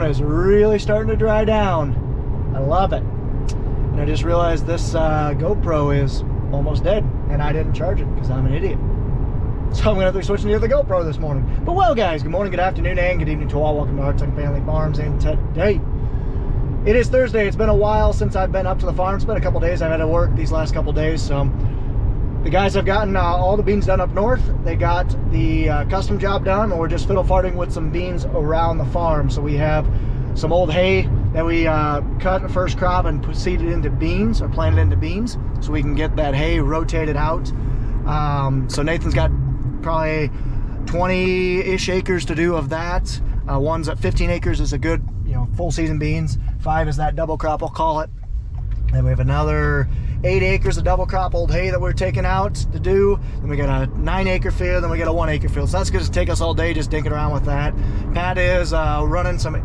is really starting to dry down. I love it. And I just realized this GoPro is almost dead, and I didn't charge it because I'm an idiot. So I'm gonna have to switch to the GoPro this morning. But well, guys, good morning, good afternoon, and good evening to all. Welcome to Hartung Family Farms. And today, it is Thursday. It's been a while since I've been up to the farm. It's been a couple days. I've had to work these last couple days. So the guys have gotten all the beans done up north. They got the custom job done, and we're just fiddle farting with some beans around the farm. So we have some old hay that we cut the first crop and seeded into beans, or planted into beans, so we can get that hay rotated out. So Nathan's got probably 20-ish acres to do of that. One's at 15 acres is a good, full season beans. 5 is that double crop, I'll call it. Then we have another 8 acres of double crop old hay that we're taking out to do. Then we got a 9-acre field, then we got a 1-acre field. So that's going to take us all day just dinking around with that. Pat is running some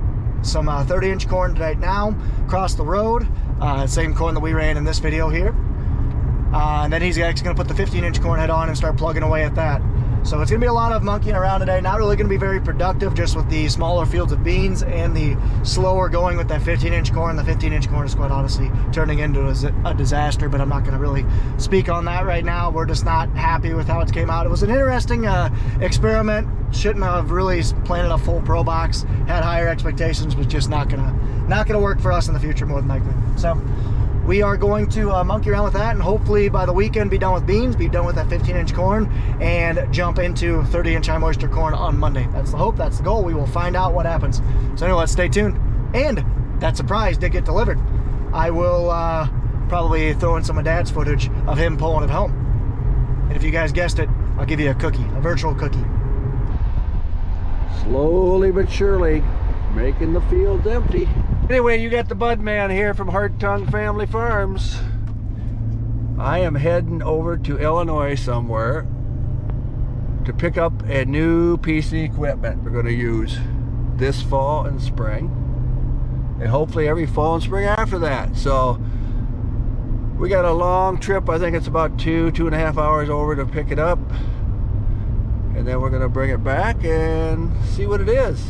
30-inch corn right now across the road. Same corn that we ran in this video here. And then he's actually going to put the 15-inch corn head on and start plugging away at that. So it's going to be a lot of monkeying around today. Not really going to be very productive, just with the smaller fields of beans and the slower going with that 15-inch corn. The 15-inch corn is quite honestly turning into a disaster, but I'm not going to really speak on that right now. We're just not happy with how it came out. It was an interesting experiment. Shouldn't have really planted a full pro box. Had higher expectations, but just not gonna work for us in the future, more than likely. So we are going to monkey around with that, and hopefully by the weekend be done with beans, be done with that 15-inch corn, and jump into 30-inch high moisture corn on Monday. That's the hope, that's the goal. We will find out what happens. So anyway, let's stay tuned. And that surprise did get delivered. I will probably throw in some of Dad's footage of him pulling it home. And if you guys guessed it, I'll give you a cookie, a virtual cookie. Slowly but surely making the fields empty. Anyway, you got the bud man here from Hartung Family Farms. I am heading over to Illinois somewhere to pick up a new piece of equipment we're going to use this fall and spring, and hopefully every fall and spring after that. So we got a long trip. I think it's about 2.5 hours over to pick it up, and then we're going to bring it back and see what it is.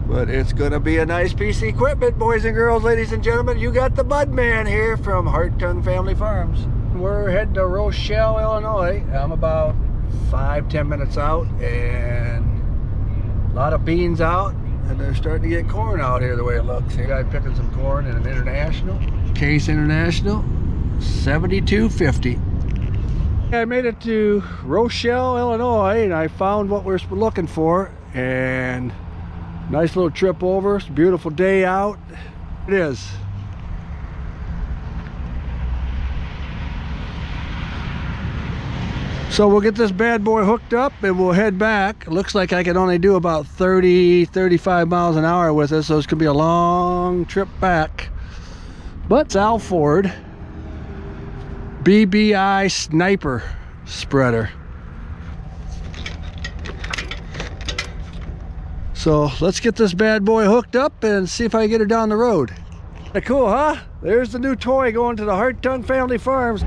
But it's going to be a nice piece of equipment, boys and girls, ladies and gentlemen. You got the bud man here from Hartung Family Farms. We're heading to Rochelle, Illinois. I'm about 5-10 minutes out, and a lot of beans out, and they're starting to get corn out here the way it looks. Here, guy picking some corn in an International. Case International, 72.50. I made it to Rochelle, Illinois, and I found what we're looking for, and nice little trip over. It's a beautiful day out. It is. So we'll get this bad boy hooked up and we'll head back. It looks like I can only do about 30-35 miles an hour with it, so it's gonna be a long trip back. But Sal Ford BBI Sniper spreader. So let's get this bad boy hooked up and see if I can get her down the road. Cool, huh? There's the new toy going to the Hartung Family Farms.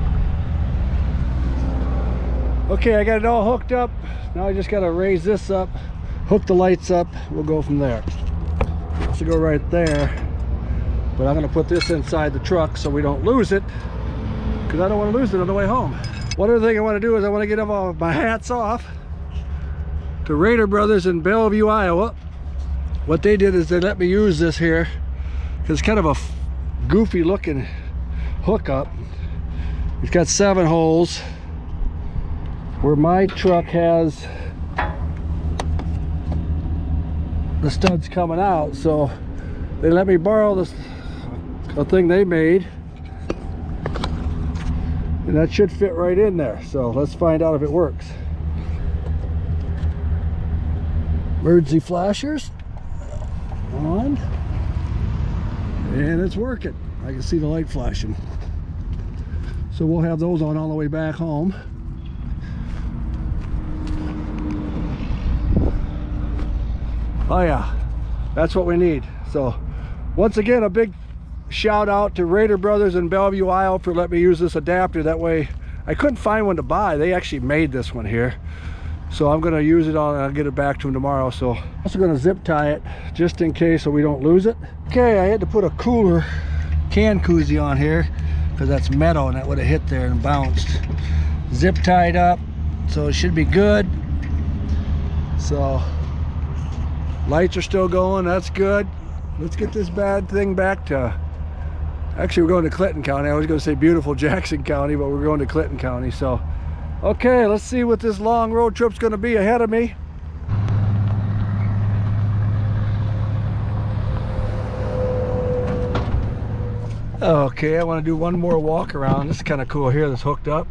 Okay, I got it all hooked up. Now I just got to raise this up, hook the lights up. We'll go from there. This will go right there. But I'm going to put this inside the truck so we don't lose it, because I don't want to lose it on the way home. One other thing I want to do is I want to get all my hats off to Raider Brothers in Bellevue, Iowa. What they did is they let me use this here, because it's kind of a goofy looking hookup. It's got 7 holes, where my truck has the studs coming out. So they let me borrow this thing they made, and that should fit right in there. So let's find out if it works. Emergency flashers on, and it's working. I can see the light flashing. So we'll have those on all the way back home. Oh yeah, that's what we need. So once again, a big shout out to Raider Brothers in Bellevue, Iowa for letting me use this adapter. That way, I couldn't find one to buy. They actually made this one here, So I'm gonna use it on, I'll get it back to him tomorrow. So I'm also gonna zip tie it just in case so we don't lose it. Okay, I had to put a cooler can koozie on here because that's metal and that would have hit there and bounced. Zip tied up, so it should be good. So lights are still going, that's good. Let's get this bad thing back to, actually we're going to Clinton County. I was going to say beautiful Jackson County, but we're going to Clinton County. So okay, let's see what this long road trip's going to be ahead of me. Okay, I want to do one more walk around. This is kind of cool here, that's hooked up.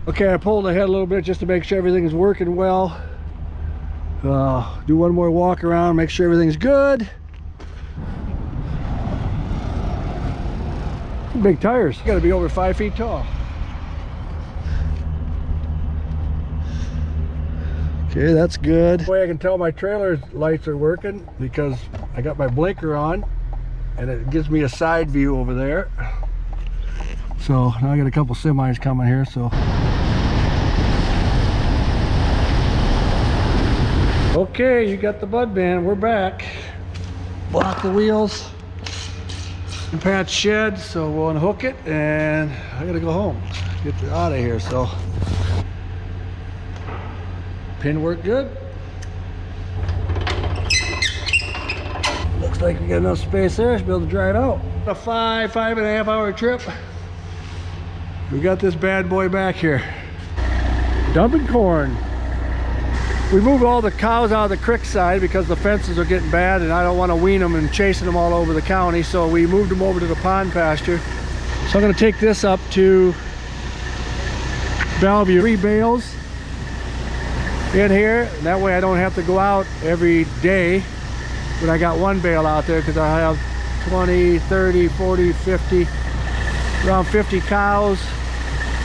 Okay, I pulled ahead a little bit just to make sure everything is working well. Do one more walk around, make sure everything's good. Big tires, got to be over 5 feet tall. Okay, that's good. The way I can tell my trailer lights are working because I got my blinker on and it gives me a side view over there. So now I got a couple semis coming here, so. Okay, you got the bud band, we're back. Block the wheels. Patch shed, so we'll unhook it and I gotta go home, get out of here. So pin worked good. Looks like we got enough space there to be able to dry it out. A 5.5 hour trip. We got this bad boy back here. Dumping corn. We moved all the cows out of the creek side because the fences are getting bad and I don't want to wean them and chasing them all over the county, so we moved them over to the pond pasture. So I'm going to take this up to Bellevue. 3 bales in here, and that way I don't have to go out every day, but I got 1 bale out there because I have 20, 30, 40, 50, around 50 cows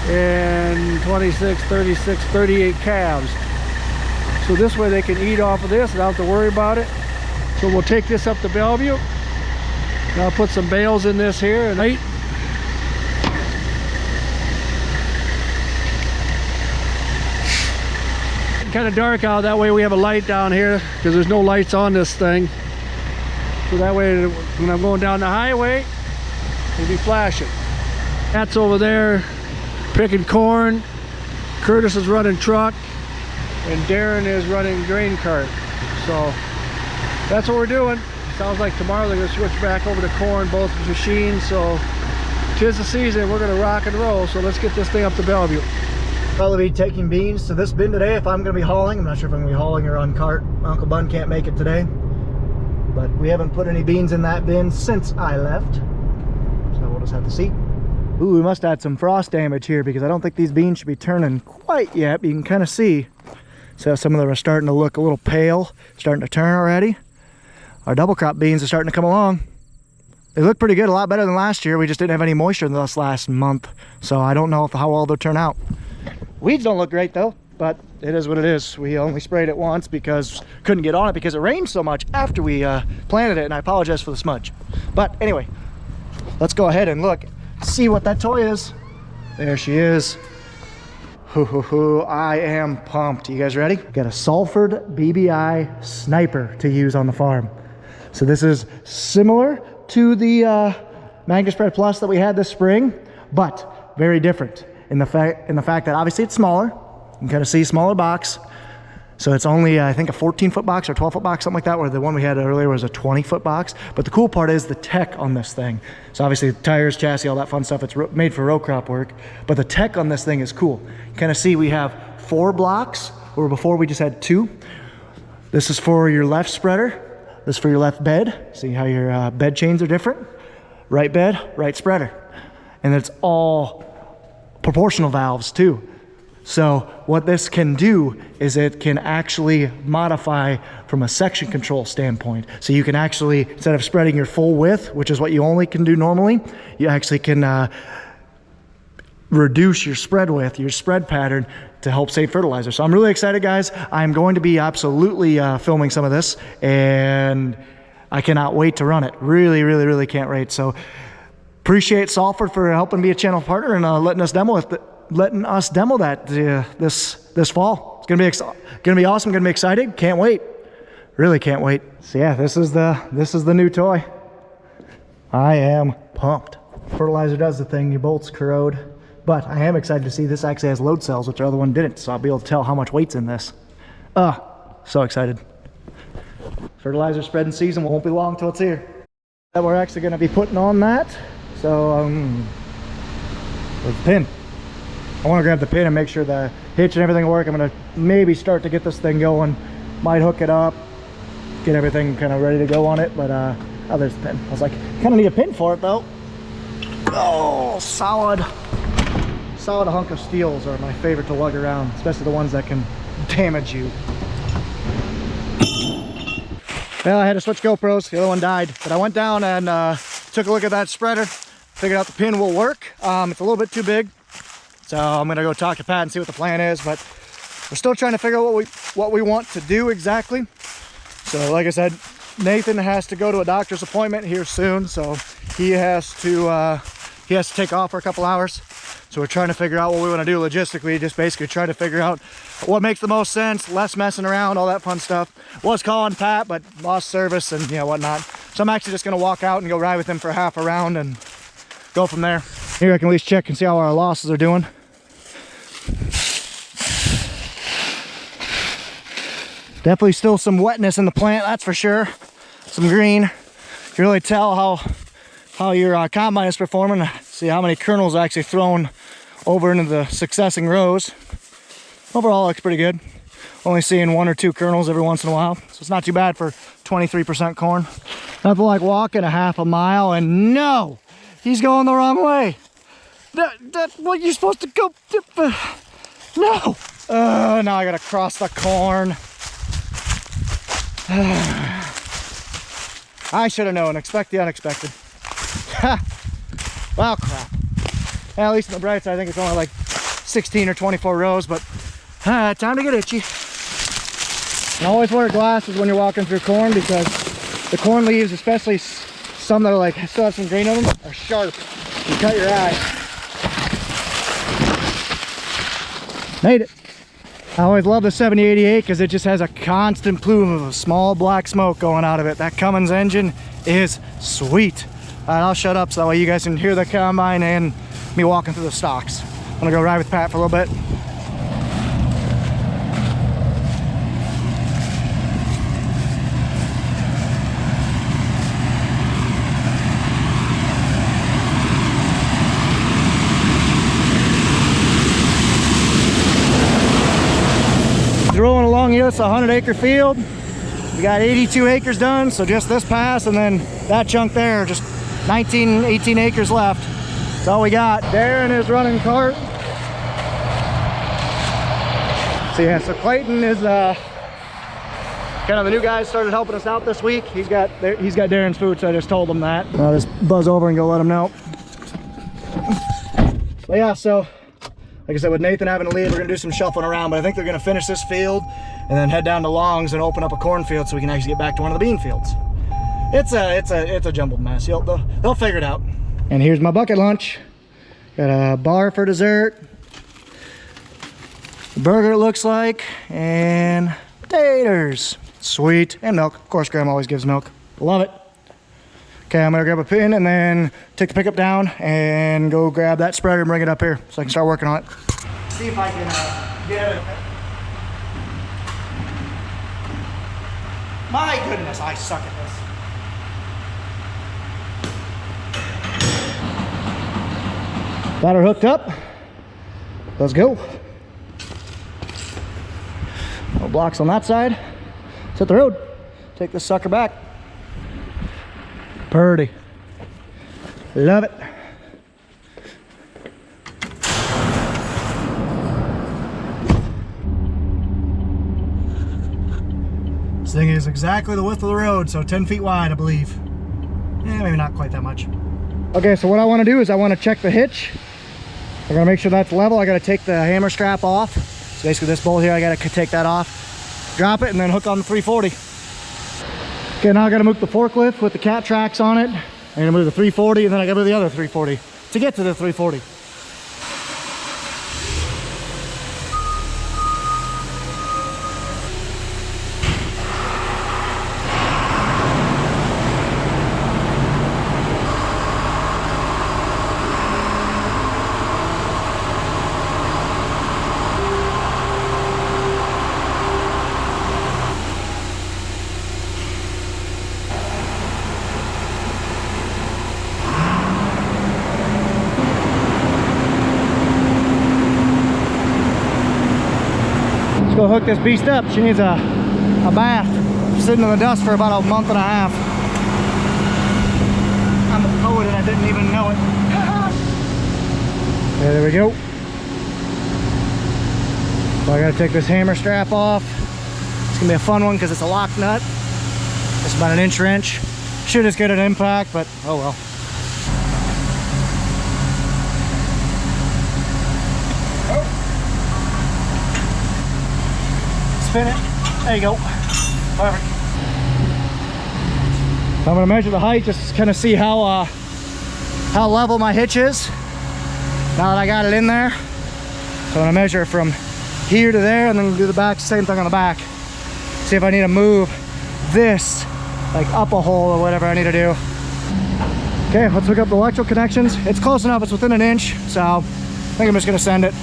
and 26, 36, 38 calves. So this way they can eat off of this and I don't have to worry about it. So we'll take this up to Bellevue. Now I'll put some bales in this here and eat. Kind of dark out, that way we have a light down here because there's no lights on this thing. So that way when I'm going down the highway, it'll be flashing. That's over there picking corn. Curtis is running truck. And Darren is running grain cart. So that's what we're doing. Sounds like tomorrow they're gonna switch back over to corn, both machines. So 'tis the season, we're gonna rock and roll. So let's get this thing up to Bellevue. Probably be taking beans to this bin today if I'm gonna be hauling. I'm not sure if I'm gonna be hauling or on cart. Uncle Bun can't make it today. But we haven't put any beans in that bin since I left. So we'll just have to see. Ooh, we must add some frost damage here because I don't think these beans should be turning quite yet. But you can kind of see. So some of them are starting to look a little pale, starting to turn already. Our double crop beans are starting to come along. They look pretty good, a lot better than last year. We just didn't have any moisture in this last month. So I don't know how well they'll turn out. Weeds don't look great though, but it is what it is. We only sprayed it once because couldn't get on it because it rained so much after we planted it, and I apologize for the smudge. But anyway, let's go ahead and look, see what that toy is. There she is. I am pumped. You guys ready? Got a Salford BBI Sniper to use on the farm. So this is similar to the Magna Spread Plus that we had this spring, but very different in the fact that obviously it's smaller. You can kind of see smaller box. So it's only, I think, a 14-foot box or 12-foot box, something like that, where the one we had earlier was a 20-foot box. But the cool part is the tech on this thing. So obviously tires, chassis, all that fun stuff, it's made for row crop work. But the tech on this thing is cool. You kind of see we have 4 blocks, where before we just had 2. This is for your left spreader. This is for your left bed. See how your bed chains are different? Right bed, right spreader. And it's all proportional valves too. So what this can do is it can actually modify from a section control standpoint. So you can actually, instead of spreading your full width, which is what you only can do normally, you actually can reduce your spread width, your spread pattern, to help save fertilizer. So I'm really excited, guys. I'm going to be absolutely filming some of this, and I cannot wait to run it. Really can't wait. So appreciate Salford for helping be a channel partner and letting us demo that this fall. It's Gonna be awesome. Gonna be excited. Can't wait. Really can't wait. So yeah, this is the new toy. I am pumped. Fertilizer does the thing. Your bolts corrode, but I am excited to see this actually has load cells, which our other one didn't. So I'll be able to tell how much weight's in this. So excited. Fertilizer spreading season won't be long till it's here. That we're actually going to be putting on that. So with the pin, I want to grab the pin and make sure the hitch and everything will work. I'm going to maybe start to get this thing going. Might hook it up, get everything kind of ready to go on it. But oh, there's the pin. I was like, kind of need a pin for it though. Oh, solid hunk of steels are my favorite to lug around, especially the ones that can damage you. Well, I had to switch GoPros. The other one died, but I went down and took a look at that spreader, figured out the pin will work. It's a little bit too big, so I'm gonna go talk to Pat and see what the plan is, but we're still trying to figure out what we want to do exactly. So like I said, Nathan has to go to a doctor's appointment here soon, so he has to take off for a couple hours. So we're trying to figure out what we want to do logistically, just basically try to figure out what makes the most sense, less messing around, all that fun stuff. Was calling Pat, but lost service and whatnot. So I'm actually just going to walk out and go ride with him for half a round and go from there. Here I can at least check and see how our losses are doing. Definitely still some wetness in the plant, that's for sure. Some green. You can really tell how your combine is performing. See how many kernels are actually thrown over into the successing rows. Overall, it looks pretty good. Only seeing 1 or 2 kernels every once in a while, so it's not too bad for 23% corn. Nothing like walking a half a mile and no, he's going the wrong way. That's what you're supposed to go. No. Now I gotta cross the corn. I should have known. Expect the unexpected. Well, crap. At least in the bright side, I think it's only like 16 or 24 rows, but time to get itchy. And always wear glasses when you're walking through corn, because the corn leaves, especially some that are like still have some green on them, are sharp. You cut your eye. Made it. I always love the 7088 because it just has a constant plume of small black smoke going out of it. That Cummins engine is sweet. All right, I'll shut up so that way you guys can hear the combine and me walking through the stocks. I'm gonna go ride with Pat for a little bit. Rolling along here, it's a 100-acre field. We got 82 acres done, so just this pass and then that chunk there, just 18 acres left. That's all we got. Darren is running cart. So yeah, so Clayton is kind of the new guy, started helping us out this week. He's got Darren's food, so I just told him that. I'll just buzz over and go let him know. But yeah, so like I said, with Nathan having to leave, we're gonna do some shuffling around, but I think they're gonna finish this field and then head down to Longs and open up a cornfield so we can actually get back to one of the bean fields. It's a jumbled mess. They'll figure it out. And here's my bucket lunch. Got a bar for dessert, burger it looks like, and taters. Sweet, and milk. Of course, Grandma always gives milk. Love it. Okay, I'm gonna grab a pin and then take the pickup down and go grab that spreader and bring it up here so I can start working on it. See if I can get it. My goodness, I suck at this. Got her hooked up. Let's go. No blocks on that side. Let's hit the road. Take this sucker back. Purdy. Love it. This thing is exactly the width of the road, so 10 feet wide, I believe. Yeah, maybe not quite that much. Okay, so what I want to do is I want to check the hitch. I gotta make sure that's level. I gotta take the hammer strap off. So basically this bolt here, I gotta take that off, drop it, and then hook on the 340. Okay, now I gotta move the forklift with the cat tracks on it. I'm gonna move the 340, and then I gotta move the other 340 to get to the 340. Let's go hook this beast up. She needs a bath. Sitting in the dust for about a month and a half. I'm a poet and I didn't even know it. Yeah, there we go. So I gotta take this hammer strap off. It's gonna be a fun one because it's a lock nut. It's about an inch wrench. Should just get an impact, but oh well. Oh. Spin it. There you go. Perfect. So I'm gonna measure the height, just kind of see how level my hitch is. Now that I got it in there, so I'm gonna measure from here to there, and then do the back, same thing on the back. See if I need to move this, like up a hole or whatever I need to do. Okay, let's hook up the electrical connections. It's close enough, it's within an inch, so I think I'm just gonna send it,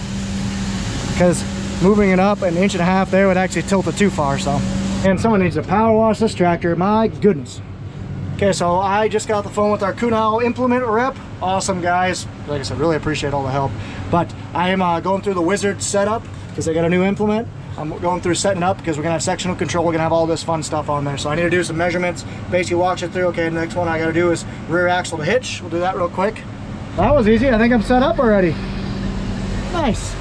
because moving it up an inch and a half there would actually tilt it too far. So, and someone needs to power wash this tractor, my goodness. Okay, so I just got off the phone with our Kunal implement rep. Awesome guys. Like I said, really appreciate all the help. But I am going through the Wizard setup because they got a new implement. I'm going through setting up because we're gonna have sectional control. We're gonna have all this fun stuff on there. So I need to do some measurements. Basically walks it through. Okay, the next one I gotta do is rear axle to hitch. We'll do that real quick. That was easy. I think I'm set up already. Nice.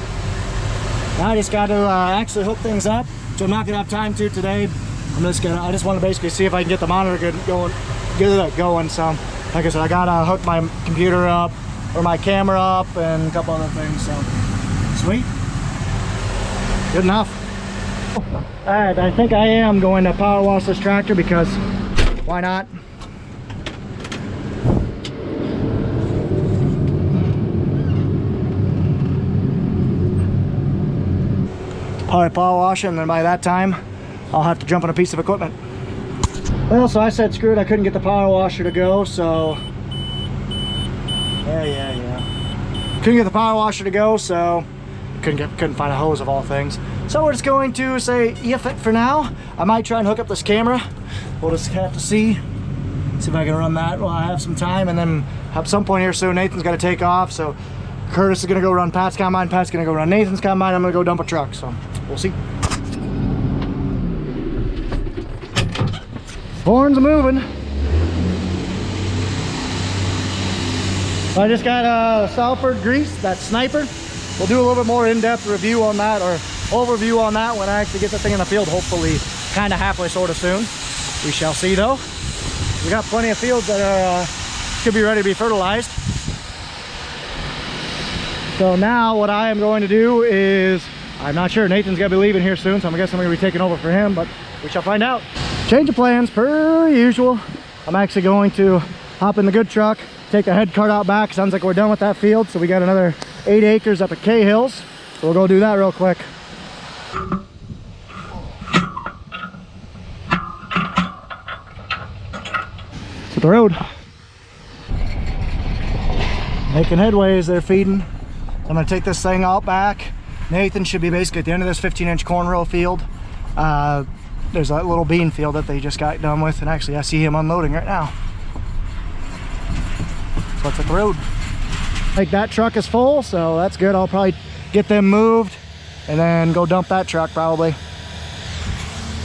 Now I just got to actually hook things up. So I'm not gonna have time to today. I just want to basically see if I can get the monitor going. So like I said, I gotta hook my computer up or my camera up and a couple other things. So sweet, good enough. All right, I think I am going to power wash this tractor because why not? Probably power wash it, and then by that time I'll have to jump on a piece of equipment. Well, so I said screw it, I couldn't get the power washer to go, so yeah. Couldn't get the power washer to go, so couldn't find a hose of all things. So we're just going to say if it for now. I might try and hook up this camera. We'll just have to see if I can run that while I have some time, and then at some point here soon Nathan's got to take off, so Curtis is gonna go run Pat's combine, Pat's gonna go run Nathan's combine, I'm gonna go dump a truck, so we'll see. Horns are moving. I just got Salford grease, that Sniper. We'll do a little bit more in-depth review on that, or overview on that when I actually get the thing in the field, hopefully kind of halfway sort of soon. We shall see though. We got plenty of fields that are should be ready to be fertilized. So now what I am going to do is, I'm not sure, Nathan's got to be leaving here soon, so I guess I'm going to be taking over for him, but we shall find out. Change of plans per usual. I'm actually going to hop in the good truck, take the head cart out back. Sounds like we're done with that field, so we got another 8 acres up at K Hills, so we'll go do that real quick. To the road. Making headway as they're feeding. I'm going to take this thing out back. Nathan should be basically at the end of this 15-inch corn row field. There's that little bean field that they just got done with, and actually I see him unloading right now. So let's hit the road. Like that truck is full, so that's good. I'll probably get them moved and then go dump that truck probably.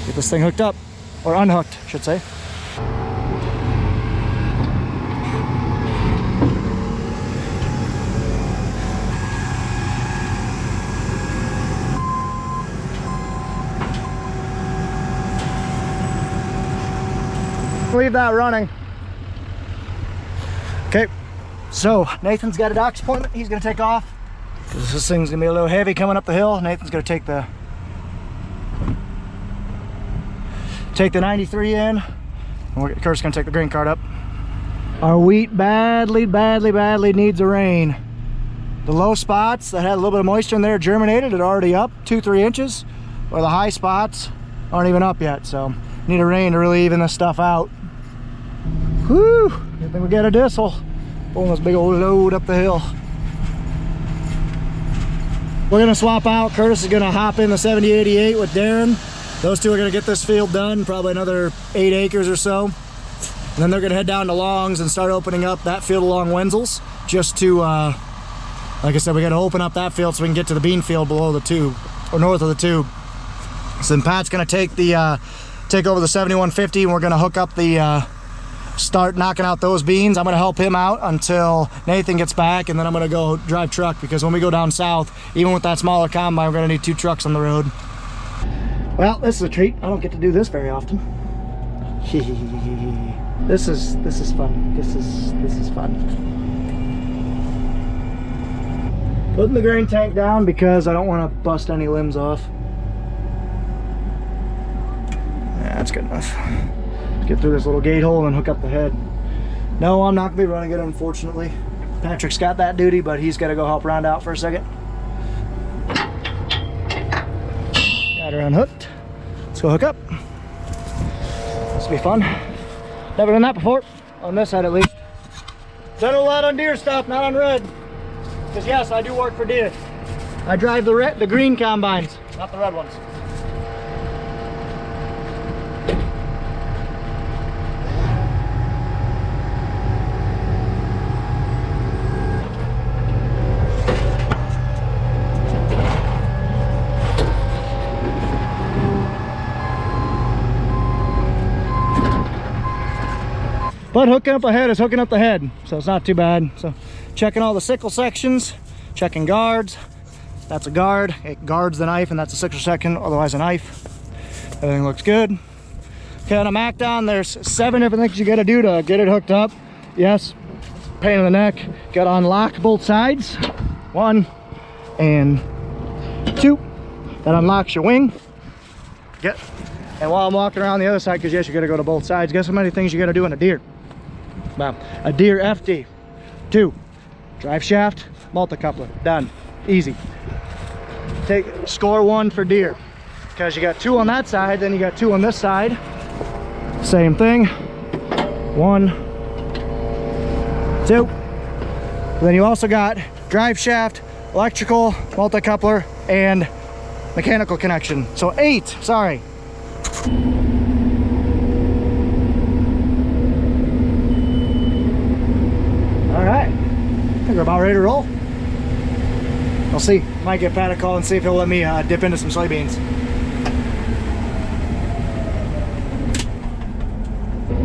Get this thing hooked up, or unhooked, I should say. Leave that running. Okay, so Nathan's got a doc's appointment. He's gonna take off because this thing's gonna be a little heavy coming up the hill. Nathan's gonna take the 93 in, and Kurt's gonna take the grain cart up. Our wheat badly needs a rain. The low spots that had a little bit of moisture in there germinated. It already up 2-3 inches, or the high spots aren't even up yet. So need a rain to really even this stuff out. Whew, I think we got a diesel pulling this big old load up the hill. We're gonna swap out. Curtis is gonna hop in the 7088 with Darren. Those two are gonna get this field done, probably another 8 acres or so. And then they're gonna head down to Longs and start opening up that field along Wenzel's, just to, like I said, we gotta open up that field so we can get to the bean field below the tube, or north of the tube. So then Pat's gonna take over the 7150, and we're gonna hook up the start knocking out those beans. I'm gonna help him out until Nathan gets back, and then I'm gonna go drive truck, because when we go down south, even with that smaller combine, we're gonna need 2 trucks on the road. Well, this is a treat. I don't get to do this very often. This is fun. This is fun. Putting the grain tank down because I don't want to bust any limbs off. Yeah, that's good enough. Let's get through this little gate hole and hook up the head. No, I'm not gonna be running it, unfortunately. Patrick's got that duty, but he's got to go help round out for a second. Got her unhooked. Let's go hook up. This will be fun. Never done that before, on this side at least. Done a lot on Deere stuff, not on red. Because yes, I do work for Deere. I drive the green combines, not the red ones. But hooking up a head is hooking up the head, so it's not too bad. So checking all the sickle sections, checking guards. That's a guard. It guards the knife, and that's a sickle section, otherwise a knife. Everything looks good. Okay, on a MacDon, there's 7 different things you gotta do to get it hooked up. Yes, pain in the neck. Gotta unlock both sides. 1 and 2. That unlocks your wing. And while I'm walking around the other side, because yes, you gotta go to both sides, guess how many things you gotta do in a Deere? Well, a Deere FD. 2, drive shaft, multi-coupler, done, easy. Score 1 for Deere, because you got 2 on that side, then you got 2 on this side. Same thing, 1, 2. Then you also got drive shaft, electrical, multi-coupler, and mechanical connection. So 8, sorry. We're about ready to roll. I'll see. Might get Pat a call and see if he'll let me dip into some soybeans.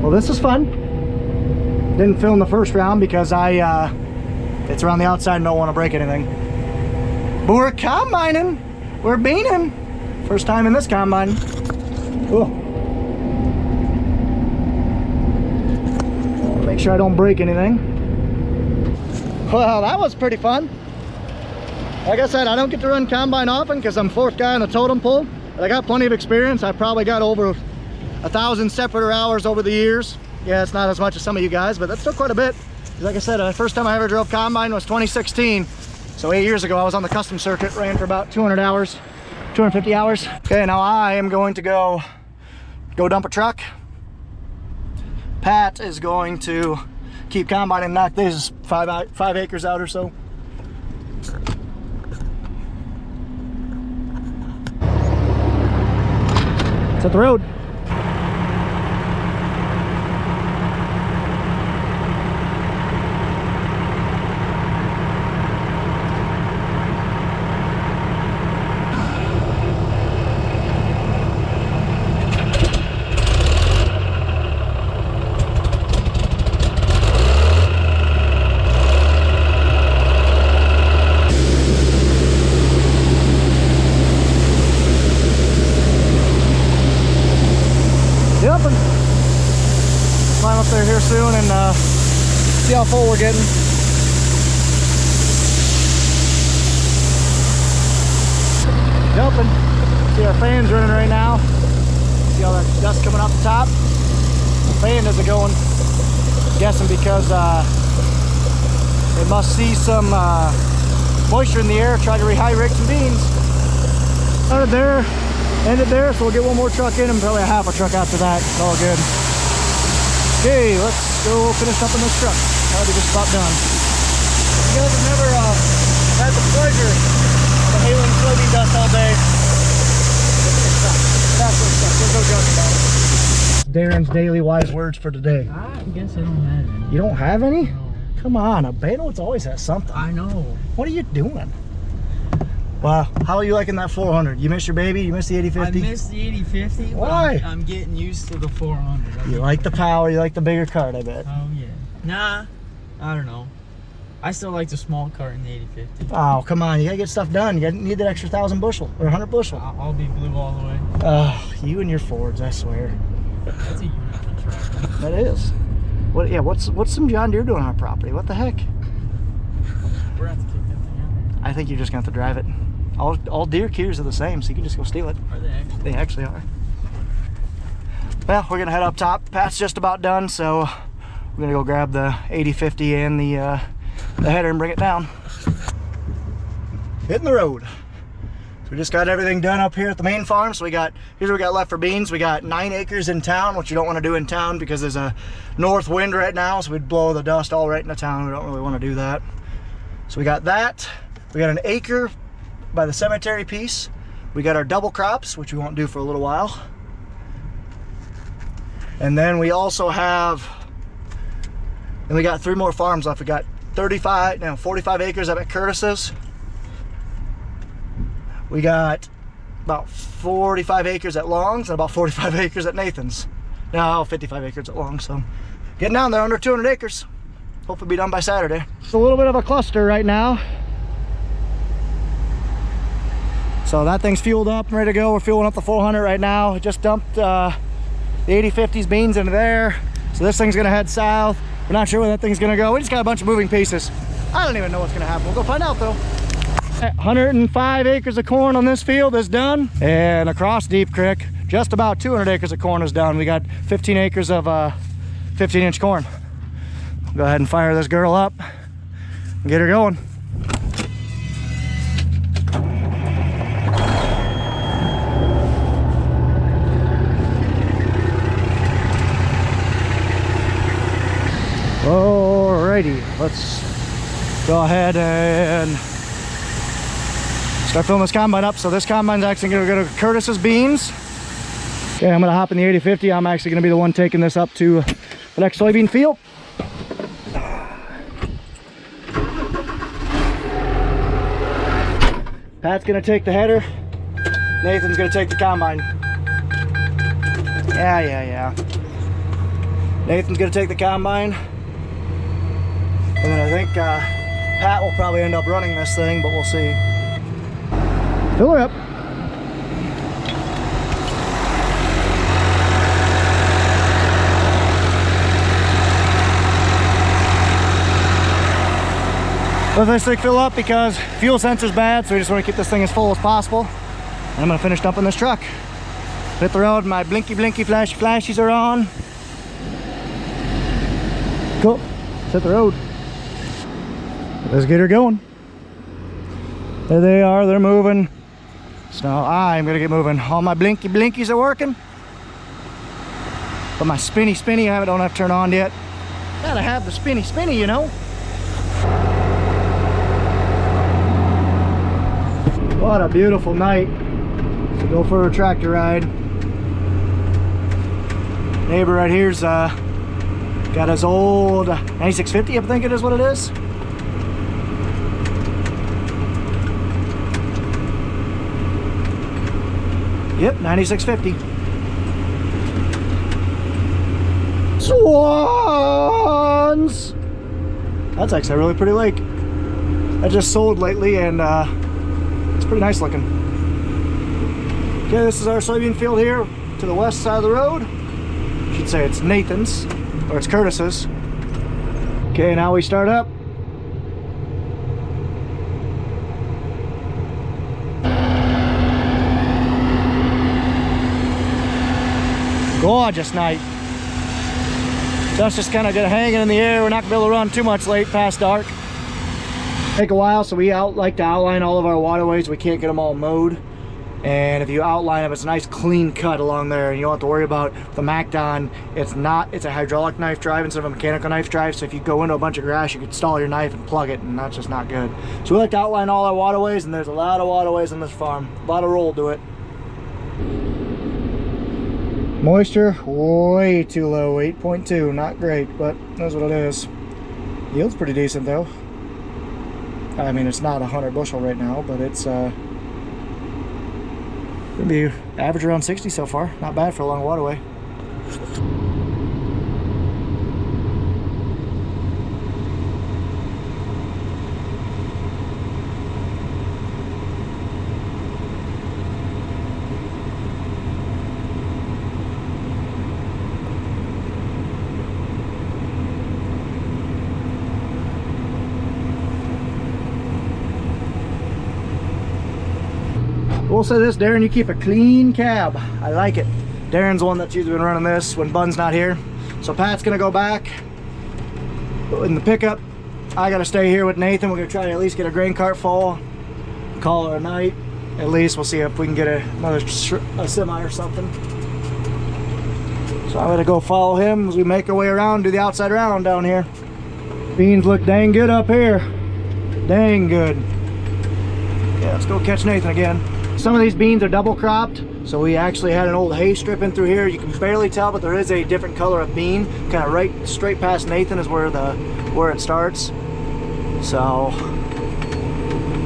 Well, this is fun. Didn't film the first round because it's around the outside and don't want to break anything. But we're combining. We're beaning. First time in this combine. Ooh. Make sure I don't break anything. Well, that was pretty fun. Like I said, I don't get to run combine often because I'm 4th guy on the totem pole, but I got plenty of experience. I probably got over 1,000 separator hours over the years. Yeah, it's not as much as some of you guys, but that's still quite a bit. Like I said, the first time I ever drove combine was 2016. So 8 years ago, I was on the custom circuit, ran for about 200 hours, 250 hours. Okay, now I am going to go dump a truck. Pat is going to keep combine and knock these 5 acres out or so. It's at the road. Climb up there here soon and see how full we're getting. Jumping. See our fans running right now. See all that dust coming off the top. The fan isn't going. I'm guessing because they must see some moisture in the air, try to rehydrate some beans. Started there, ended there, so we'll get one more truck in and probably a half a truck after that. It's all good. Okay, let's go finish up in this truck. Already just about done. You guys have never had the pleasure of inhaling soybean dust all day. That's what stuff. There's no joke about it. Darren's daily wise words for today. I guess I don't have any. You don't have any? No. Come on, a Bano's always has something. I know. What are you doing? Wow. How are you liking that 400? You miss your baby? You miss the 8050? I miss the 8050. Why? I'm getting used to the 400. You like the power, you like the bigger cart, I bet. Oh, yeah. Nah, I don't know. I still like the small cart in the 8050. Oh, come on. You gotta get stuff done. You need that extra 1,000 bushel or 100 bushel. I'll be blue all the way. Oh, you and your Fords, I swear. That's a unicorn tractor. That is. What? Yeah. What's some John Deere doing on our property? What the heck? We're gonna have to kick that thing out. I think you're just gonna have to drive it. All Deere Kiers are the same, so you can just go steal it. Are they actually? They actually are. Well, we're gonna head up top. Pat's just about done, so we're gonna go grab the 8050 and the header and bring it down. Hitting the road. So we just got everything done up here at the main farm. So here's what we got left for beans. We got 9 acres in town, which you don't want to do in town because there's a north wind right now, so we'd blow the dust all right into town. We don't really want to do that. So we got that. We got an acre by the cemetery piece. We got our double crops, which we won't do for a little while. And then we also have, and we got 3 more farms left. We got 45 acres up at Curtis's. We got about 45 acres at Long's and about 45 acres at Nathan's. No, 55 acres at Long's. So getting down there, under 200 acres. Hopefully be done by Saturday. It's a little bit of a cluster right now. So that thing's fueled up and ready to go. We're fueling up the 400 right now. I just dumped the 8050's beans into there. So this thing's gonna head south. We're not sure where that thing's gonna go. We just got a bunch of moving pieces. I don't even know what's gonna happen. We'll go find out though. 105 acres of corn on this field is done. And across Deep Creek, just about 200 acres of corn is done. We got 15 acres of 15-inch corn. Go ahead and fire this girl up and get her going. Alrighty, let's go ahead and start filling this combine up. So this combine's actually gonna go to Curtis's beans. Okay, I'm gonna hop in the 8050. I'm actually gonna be the one taking this up to the next soybean field. Pat's gonna take the header. Nathan's gonna take the combine. Yeah. Nathan's gonna take the combine. And then I think Pat will probably end up running this thing, but we'll see. Fill her up. Let this thing fill up because fuel sensor's bad, so we just want to keep this thing as full as possible. And I'm gonna finish dumping this truck. Hit the road, my blinky flashies are on. Cool, let's hit the road. Let's get her going. There they are, they're moving. So I'm gonna get moving. All my blinkies are working. But my spinny, I don't have to turn on yet. Gotta have the spinny, you know. What a beautiful night. So go for a tractor ride. Neighbor right here's got his old 9650, I think it is what it is. Yep, 9650. Swans! That's actually a really pretty lake. I just sold lately and it's pretty nice looking. Okay, this is our soybean field here to the west side of the road. I should say it's Nathan's, or it's Curtis's. Okay, now we start up. Gorgeous night. Dust just kind of hanging in the air. We're not gonna be able to run too much late past dark. Take a while, so we like to outline all of our waterways. We can't get them all mowed, and if you outline them, it's a nice clean cut along there, and you don't have to worry about the MacDon. It's a hydraulic knife drive instead of a mechanical knife drive, so if you go into a bunch of grass, you could stall your knife and plug it, and that's just not good. So we like to outline all our waterways, and there's a lot of waterways on this farm. A lot of roll to it. Moisture way too low, 8.2, not great, but that's what it is. Yield's pretty decent though. I mean, it's not 100 bushel right now, but it's Gonna be average around 60 so far. Not bad for a long waterway. We'll say this, Darren, you keep a clean cab. I like it. Darren's the one that's usually been running this when Bun's not here. So Pat's gonna go back in the pickup. I gotta stay here with Nathan. We're gonna try to at least get a grain cart full. Call it a night. At least we'll see if we can get another semi or something. So I'm gonna go follow him as we make our way around, do the outside round down here. Beans look dang good up here. Dang good. Yeah, let's go catch Nathan again. Some of these beans are double cropped, so we actually had an old hay strip in through here. You can barely tell, but there is a different color of bean. Kind of right straight past Nathan is where it starts. So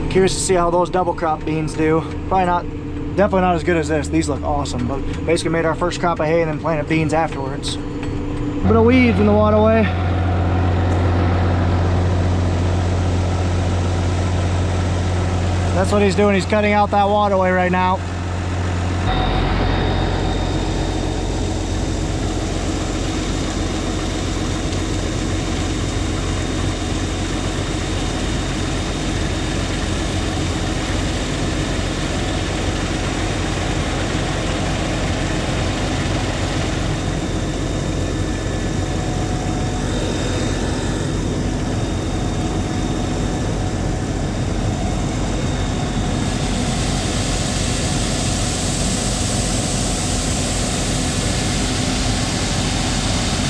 curious to see how those double crop beans do. Probably not, definitely not as good as this. These look awesome, but basically made our first crop of hay and then planted beans afterwards. A bit of weeds in the waterway. That's what he's doing. He's cutting out that waterway right now.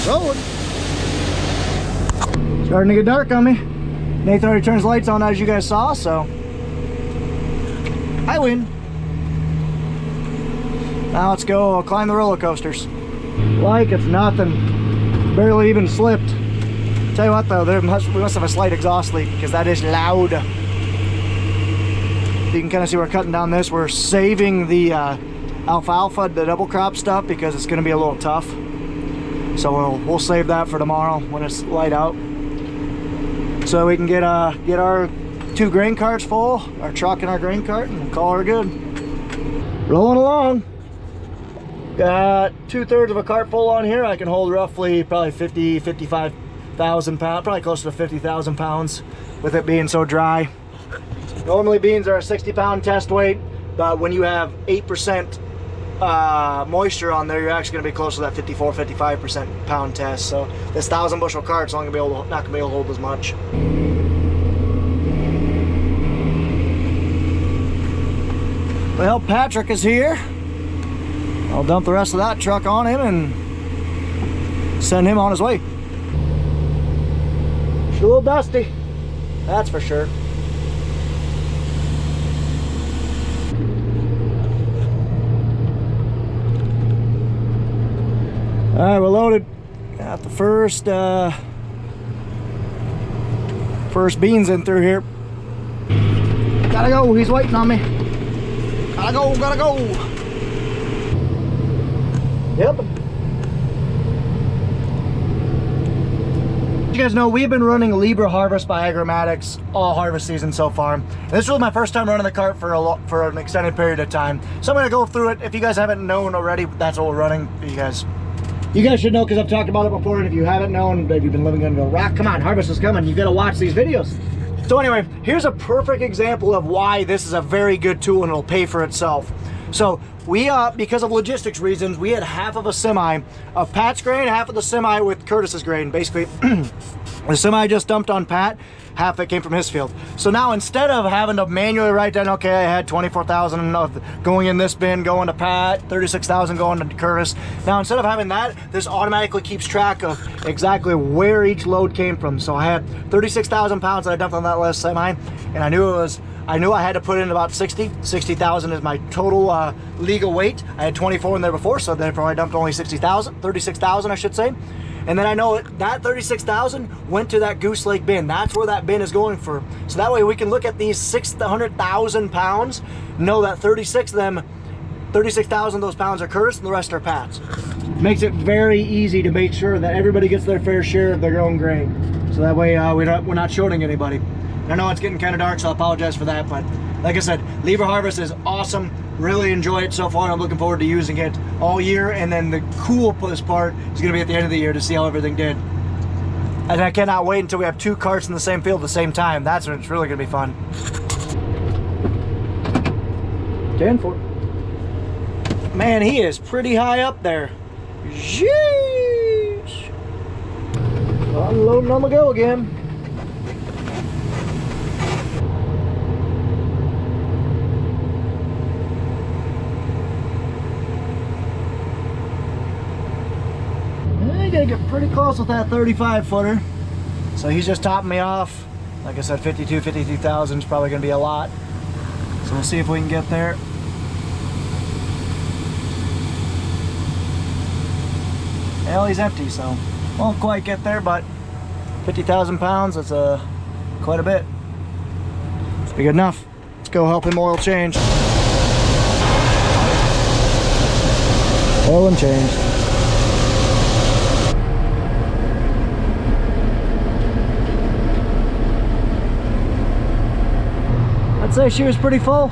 Rolling. Starting to get dark on me. Nathan already turns lights on, as you guys saw, so I win. Now let's go climb the roller coasters. Like it's nothing. Barely even slipped. Tell you what though, we must have a slight exhaust leak because that is loud. You can kind of see we're cutting down this. We're saving the alfalfa, the double crop stuff, because it's going to be a little tough. So we'll save that for tomorrow when it's light out, so we can get our 2 grain carts full, our truck and our grain cart, and call her good. Rolling along. Got 2/3 of a cart full on here. I can hold roughly probably 55,000 pounds, probably closer to 50,000 pounds with it being so dry. Normally beans are a 60-pound test weight, but when you have 8% moisture on there, you're actually going to be close to that 54-55% pound test. So this 1,000 bushel cart's not going to be able to hold as much. Well, Patrick is here. I'll dump the rest of that truck on him and send him on his way. It's a little dusty, that's for sure. All right, we're loaded. Got the first beans in through here. Gotta go, he's waiting on me. Gotta go, gotta go. Yep. You guys know we've been running Libra Harvest by Agromatics all harvest season so far. And this was my first time running the cart for an extended period of time. So I'm gonna go through it. If you guys haven't known already, that's what we're running. You guys should know because I've talked about it before, and if you haven't known, if you've been living under a rock, come on, harvest is coming. You gotta watch these videos. So anyway, here's a perfect example of why this is a very good tool and it'll pay for itself. So we, because of logistics reasons, we had half of a semi of Pat's grain, half of the semi with Curtis's grain. Basically, the semi just dumped on Pat, half that came from his field. So now instead of having to manually write down, okay, I had 24,000 going in this bin, going to Pat, 36,000 going to Curtis. Now instead of having that, this automatically keeps track of exactly where each load came from. So I had 36,000 pounds that I dumped on that last semi, and I knew I had to put in about 60,000 is my total legal weight. I had 24 in there before, so therefore I dumped only 36,000 I should say. And then I know that 36,000 went to that Goose Lake bin. That's where that bin is going for. So that way we can look at these 600,000 pounds, know that 36 of them 36,000 of those pounds are curds and the rest are pats. Makes it very easy to make sure that everybody gets their fair share of their own grain. So that way we're not shorting anybody. I know it's getting kind of dark, so I apologize for that, but like I said, lever harvest is awesome. Really enjoy it so far. I'm looking forward to using it all year, and then the coolest part is going to be at the end of the year to see how everything did. And I cannot wait until we have 2 carts in the same field at the same time. That's when it's really going to be fun. 10-4. Man, he is pretty high up there. Jeez. Unloading on the go again. You gotta get pretty close with that 35 footer. So he's just topping me off. Like I said, 52,000 is probably gonna be a lot. So we'll see if we can get there. Well, he's empty, so won't quite get there, but 50,000 pounds, that's quite a bit. It's be good enough. Let's go help him oil change. Oil and change. I'd say she was pretty full.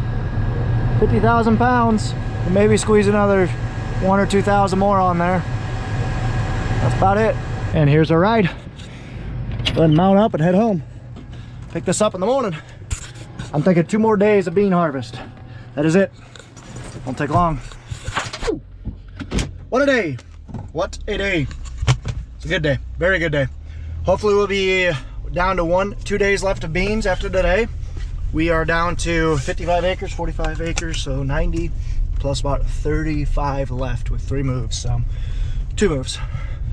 50,000 pounds. And maybe squeeze another 1,000 or 2,000 more on there. That's about it. And here's our ride. Go ahead and mount up and head home. Pick this up in the morning. I'm thinking 2 more days of bean harvest. That is it. Won't take long. What a day. What a day. It's a good day. Very good day. Hopefully we'll be down to 1-2 days left of beans after today. We are down to 55 acres, 45 acres, so 90 plus about 35 left with 3 moves. So 2 moves.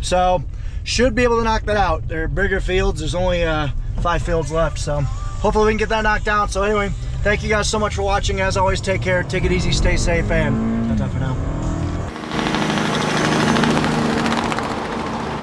So should be able to knock that out. They're bigger fields. There's only 5 fields left, so hopefully we can get that knocked out. So anyway, thank you guys so much for watching. As always, take care, take it easy, stay safe, and ta-ta for now.